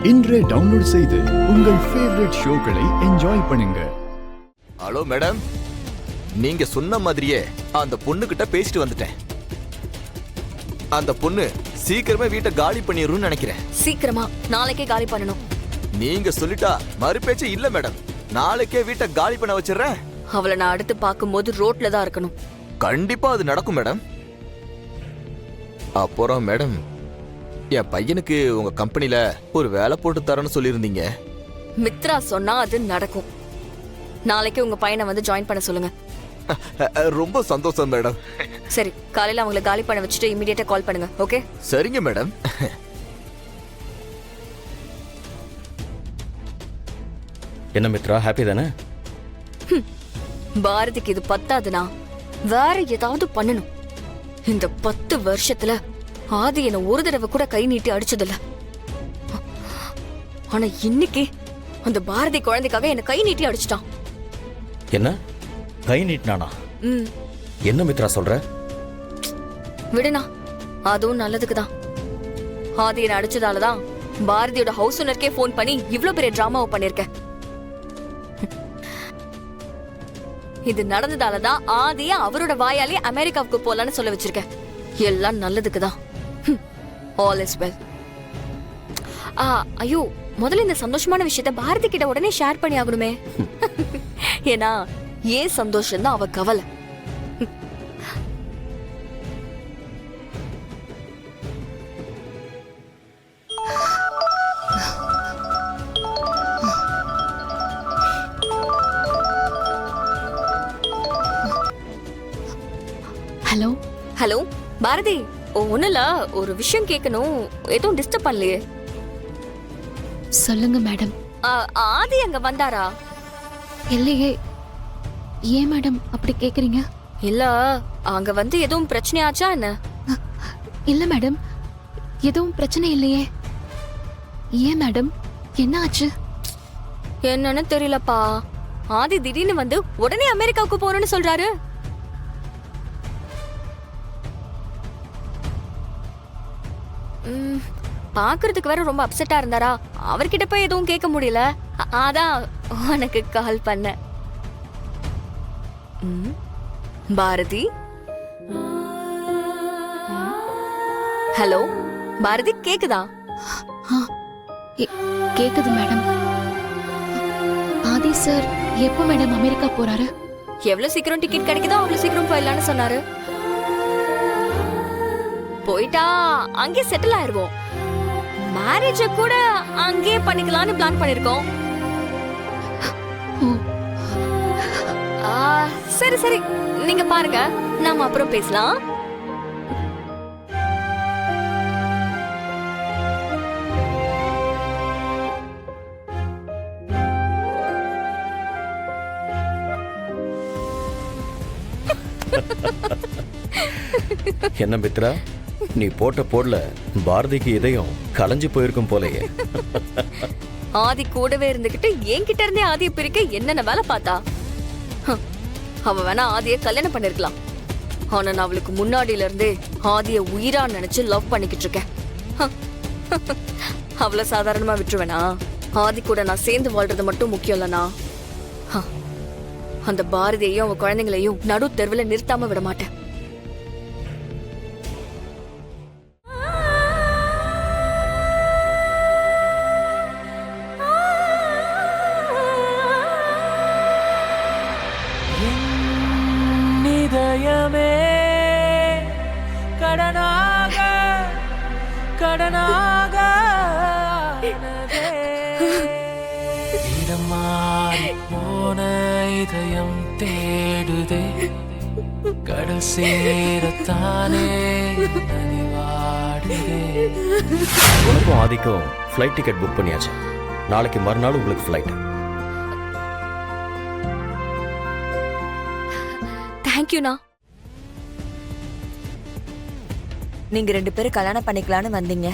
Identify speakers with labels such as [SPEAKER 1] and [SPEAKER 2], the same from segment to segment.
[SPEAKER 1] இன்றே டவுன்லோட் செய்து உங்கள் ஃபேவரட் ஷோக்களை என்ஜாய் பண்ணுங்க.
[SPEAKER 2] ஹலோ மேடம், நீங்க சொன்ன மாதிரியே அந்த பொண்ணு கிட்ட பேசிட்டு வந்துட்டேன். அந்த பொண்ணு சீக்கிரமே வீட்டை காலி பண்ணிடும்னு நினைக்கிறேன்.
[SPEAKER 3] சீக்கிரமா நாளைக்கே காலி பண்ணணும்.
[SPEAKER 2] நீங்க சொல்லிட்டா மறுபேச்சு இல்ல மேடம். நாளைக்கே வீட்டை காலி பண்ண வச்சிடுறேன்.
[SPEAKER 3] அவளை நான் அடுத்து பார்க்கும்போது ரோட்ல தான் இருக்கணும்.
[SPEAKER 2] கண்டிப்பா அது நடக்கும் மேடம். அப்புறம் மேடம், என் பையனுக்கு உங்க கம்பெனில ஒரு வேலை போட்டு தரேன்னு சொல்லியிருந்தீங்க.
[SPEAKER 3] மித்ரா சொன்னா அது நடக்கும். நாளைக்கு உங்க பையனை வந்து ஜாயின் பண்ண சொல்லுங்க.
[SPEAKER 2] ரொம்ப சந்தோஷம் மேடம்.
[SPEAKER 3] சரி, காலையில அவங்களை காலி பண்ண வச்சுட்டு இமிடியேட்டா கால் பண்ணுங்க. ஓகே?
[SPEAKER 2] சரிங்க மேடம்.
[SPEAKER 4] என்ன மித்ரா, ஹாப்பி தானே?
[SPEAKER 3] பாரதிக்கு இது பத்தாதுனா வேற ஏதாவது பண்ணணும். இந்த 10 வருஷத்துல ஆதி என்ன ஒரு தடவை கூட கை நீட்டி அடிச்சதில்ல. ஆனா இன்னைக்கு அந்த பாரதி குழந்தைக்காக என்ன கை நீட்டி அடிச்சிட்டான்.
[SPEAKER 4] என்ன கை நீட்டினானா? என்ன மித்ரா சொல்ற?
[SPEAKER 3] விடுனா, அதுவும் நல்லதுக்குதான். ஆதி என்ன அடிச்சதாலதான் பாரதியோட ஹவுஸ் ஓனருக்கே போன் பண்ணி இவ்ளோ பெரிய டிராமாவை பண்ணிருக்கேன். இது நடந்ததாலதான் ஆதிய அவரோட வாயாலே அமெரிக்காவுக்கு போலான்னு சொல்ல வச்சிருக்கேன். எல்லாம் நல்லதுக்குதான். All is well. ஐயோ, முதல்ல இந்த சந்தோஷமான விஷயத்த பாரதி கிட்ட உடனே ஷேர் பண்ணி ஆகணுமே. ஏன்னா ஏன் சந்தோஷம் தான் அவ கவலை.
[SPEAKER 5] ஹலோ
[SPEAKER 3] ஹலோ பாரதி, ஒண்ணுல ஒரு விஷயம் கேட்கணும். எதுவும் டிஸ்டர்ப் பண்ணலையே?
[SPEAKER 5] சொல்லுங்க மேடம்.
[SPEAKER 3] ஆதி அங்க வந்தாரா?
[SPEAKER 5] இல்லையே. ஏன் மேடம் அப்படி கேக்குறீங்க?
[SPEAKER 3] இல்ல, அங்க வந்து எதுவும் பிரச்சனையாச்சா என்ன?
[SPEAKER 5] இல்ல மேடம், எதுவும் பிரச்சனை இல்லையே. ஏன் மேடம், என்ன ஆச்சு?
[SPEAKER 3] என்னன்னு தெரியலப்பா. ஆதி திடீர்னு வந்து உடனே அமெரிக்காவுக்கு போறேன்னு சொல்றாரு. பாக்குறதுக்கு வேற ரொம்ப அப்செட்டா இருந்தாரா. அவர்கிட்ட போய் எதுவும் கேட்க முடியல. அதான் உனக்கு கால் பண்ண. பாரதி, ஹலோ பாரதி, கேக்குதா?
[SPEAKER 5] கேக்குது மேடம். ஆதி சார் எப்போ மேடம் அமெரிக்கா போறாரு?
[SPEAKER 3] எவ்வளவு சீக்கிரம் டிக்கெட் கிடைக்குதோ அவ்வளவு சீக்கிரம் போயிடலான்னு சொன்னாரு. போயிட்டா அங்கே செட்டில் ஆயிருவோம். மேரேஜ கூட அங்கே பண்ணிக்கலாம்னு பிளான் பண்ணிருக்கோம். சரி சரி, நீங்க பாருங்க, நாம அப்புறம் பேசலாம்.
[SPEAKER 4] என்ன மித்ரா, நீ போட்ட போடல பாரதிக்கு இதயம் கலைஞ்சு போயிருக்கும் போலயே.
[SPEAKER 3] ஆதி கூடவே இருந்துகிட்டு என்கிட்ட இருந்தே ஆதிய பிரிக்க என்னென்ன வேலை பார்த்தா. அவ வேணா ஆதிய கல்யாணம் பண்ணிருக்கலாம். ஆனா நான் அவளுக்கு முன்னாடியில இருந்தே ஆதிய உயிரா நினைச்சு லவ் பண்ணிக்கிட்டு இருக்கேன். அவ்வளவு சாதாரணமா விட்டுருவேனா? ஆதி கூட நான் சேர்ந்து வாழ்றது மட்டும் முக்கியம் இல்லனா, அந்த பாரதியையும் அவ குழந்தைங்களையும் நடு தெருவில் நிறுத்தாம விட மாட்டேன்.
[SPEAKER 6] கடனாக கடனாக இடம் மாறி போன இதயம் தேடுதே, கடல் சேரத்தானே நனிவாடுதே.
[SPEAKER 4] உனக்கும் ஆதிக்கும் ஃப்ளைட் டிக்கெட் புக் பண்ணியாச்சு. நாளைக்கு மறுநாள் உங்களுக்கு ஃப்ளைட்.
[SPEAKER 3] தேங்க்யூண்ணா.
[SPEAKER 7] நீங்க 2 பேரும் கல்யாணம் பண்ணிக்கலான்னு வந்தீங்க.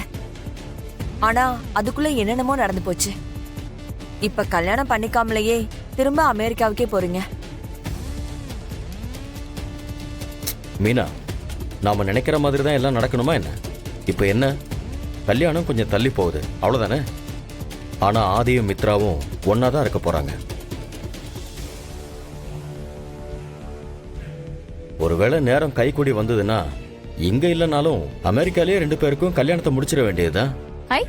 [SPEAKER 7] ஆனா அதுக்குள்ள என்னென்னமோ நடந்து போச்சு. இப்ப கல்யாணம் பண்ணிக்காமலேயே திரும்ப அமெரிக்காவுக்கே போறீங்க.
[SPEAKER 4] மீனா, நாம நினைக்கிற மாதிரி தான் எல்லாம் நடக்கணுமா என்ன? இப்ப என்ன, கல்யாணம் கொஞ்சம் தள்ளி போகுது, அவ்வளவுதானே? ஆனா ஆதியும் மித்ராவும் ஒன்னா தான் இருக்க போறாங்க. ஒருவேளை நேரம் கைக்கூடி வந்ததுன்னா இங்க இல்லைனாலும் அமெரிக்காலேயே 2 பேருக்கும் கல்யாணத்தை முடிச்சிட வேண்டியதுதான்.
[SPEAKER 8] ஐ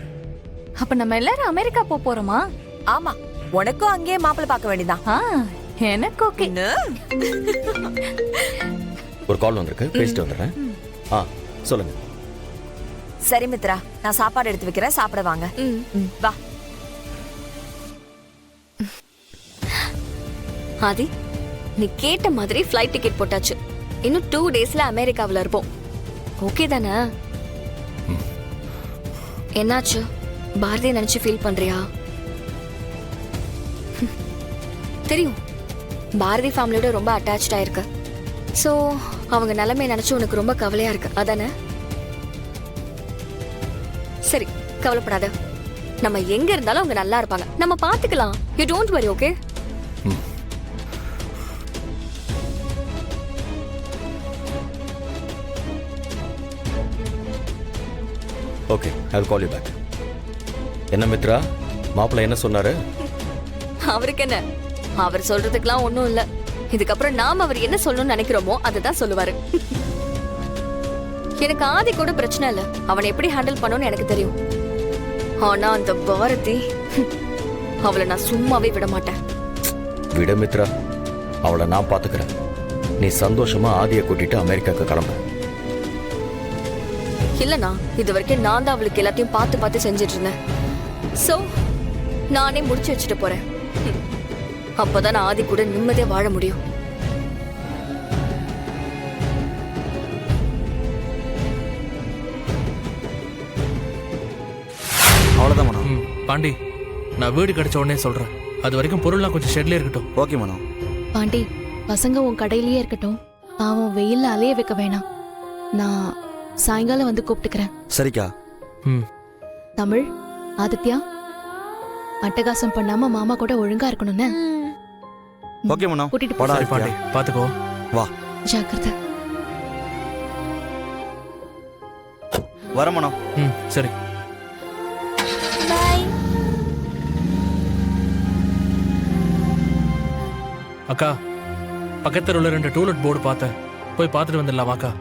[SPEAKER 8] அப்ப நம்ம எல்லாரும் அமெரிக்கா போறோமா?
[SPEAKER 7] ஆமா, உனக்கும் அங்கேயே மாப்பிள்ளை பார்க்க வேண்டியதான்.
[SPEAKER 8] ஆ, எனக்கு ஓகே.
[SPEAKER 4] ஒரு கால் வந்திருக்கு, பேசிட்டு வந்துடுறேன். சொல்லுங்க.
[SPEAKER 7] சரி மித்ரா, நான் சாப்பாடு எடுத்து வைக்கிறேன், சாப்பிட வாங்க. வா.
[SPEAKER 3] ஆதி, நீ கேட்ட மாதிரி ஃப்ளைட் டிக்கெட் போட்டாச்சு. இன்னும் 2 டேஸ்ல அமெரிக்காவுல இருப்போம். ஓகே தானே? என்னாச்சு? பாரதியை நினைச்சு ஃபீல் பண்றியா? தெரியும், பாரதி ஃபேமிலியோட ரொம்ப அட்டாச்சா இருக்க. சோ அவங்க நிலைமையை நினைச்சு உனக்கு ரொம்ப கவலையா இருக்கு, அதானே? சரி, கவலைப்படாத. நம்ம எங்க இருந்தாலும் அவங்க நல்லா இருப்பாங்க. நம்ம பாத்துக்கலாம். You don't worry, okay?
[SPEAKER 4] Okay, I'll call you back. என்ன மித்ரா, மாப்பிள்ளை என்ன சொன்னாரு?
[SPEAKER 3] அவருக்கு என்ன, அவர் சொல்றதுக்கெல்லாம் ஒண்ணும் இல்ல. இதுக்கப்புறம் நாம அவர் என்ன சொல்லணும்னு நினைக்கிறோமோ அதுதான் சொல்லுவாரு. எனக்கு ஆதி கூட பிரச்சனை இல்ல, அவனை எப்படி ஹேண்டில் பண்ணணும்னு எனக்கு தெரியும். ஆனா அந்த பாரதி, அவளை நான் சும்மாவே விட மாட்டேன்.
[SPEAKER 4] விட மித்ரா, அவளை நான் பாத்துக்கிறேன். நீ சந்தோஷமா ஆதியை கூட்டிட்டு அமெரிக்காக்கு கிளம்பு.
[SPEAKER 3] இல்லனா இது வரைக்கும் நான் தான் அவளுக்கு எல்லாத்தையும் பார்த்து பார்த்து செஞ்சிட்டு இருந்தேன். சோ நானே முடிச்சு வச்சுட்டு போறேன். அப்பதான் நான் ஆதி கூட நிம்மதியா வாழ முடியும்.
[SPEAKER 9] அவ்வளோதான் மனோ.
[SPEAKER 6] பாண்டி, நான் வீடு கிடைச்ச உடனே சொல்றேன். அது வரைக்கும் பொருள்லாம் கொஞ்சம் ஷெட்ல இருக்கட்டும்.
[SPEAKER 9] ஓகே மனோ.
[SPEAKER 5] பாண்டி, பசங்க உன் கடையிலேயே இருக்கட்டும். பாவம் வெயில்ல அலைய வைக்க வேணாம். நான் சாயங்காலம் வந்து கூப்பிட்டுக்கிறேன்.
[SPEAKER 9] சரிக்கா.
[SPEAKER 5] தமிழ், ஆதித்யா, அட்டகாசம் பண்ணாம மாமா கூட ஒழுங்கா இருக்கணும்னு.
[SPEAKER 9] ஓகே மனோ.
[SPEAKER 5] கூட்டிட்டு
[SPEAKER 9] போடா
[SPEAKER 6] சரி பாண்டி, பாத்துக்கோ.
[SPEAKER 9] வா.
[SPEAKER 5] ஜாக்கிரதை.
[SPEAKER 9] வர மனோ.
[SPEAKER 6] சரி. அக்கா, பக்கத்துல உள்ள 2 டூலெட் போர்டு பார்த்தேன். போய் பார்த்துட்டு வந்துடலாம் வாக்கா.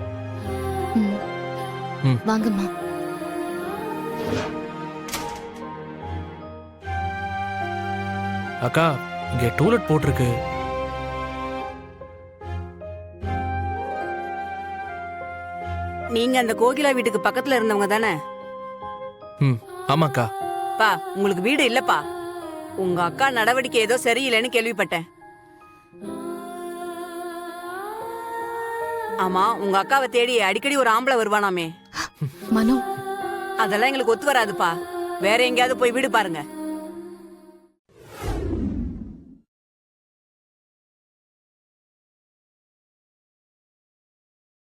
[SPEAKER 5] வாங்கம்மா.
[SPEAKER 6] அக்கா, இங்க டூலெட் போட்டிருக்கு.
[SPEAKER 10] நீங்க அந்த கோகிலா வீட்டுக்கு பக்கத்துல இருந்தவங்க தானே?
[SPEAKER 6] ஆமாக்கா.
[SPEAKER 10] பா, உங்களுக்கு வீடு இல்லப்பா. உங்க அக்கா நடவடிக்கை ஏதோ சரியில்லைன்னு கேள்விப்பட்டேன். ஆமா, உங்க அக்காவை தேடி அடிக்கடி ஒரு ஆம்பளை வருவானாமே.
[SPEAKER 5] மனோ,
[SPEAKER 10] அதெல்லாம் எங்களுக்கு ஒத்து வராதுப்பா. வேற எங்கேயாவது போய் வீடு பாருங்க.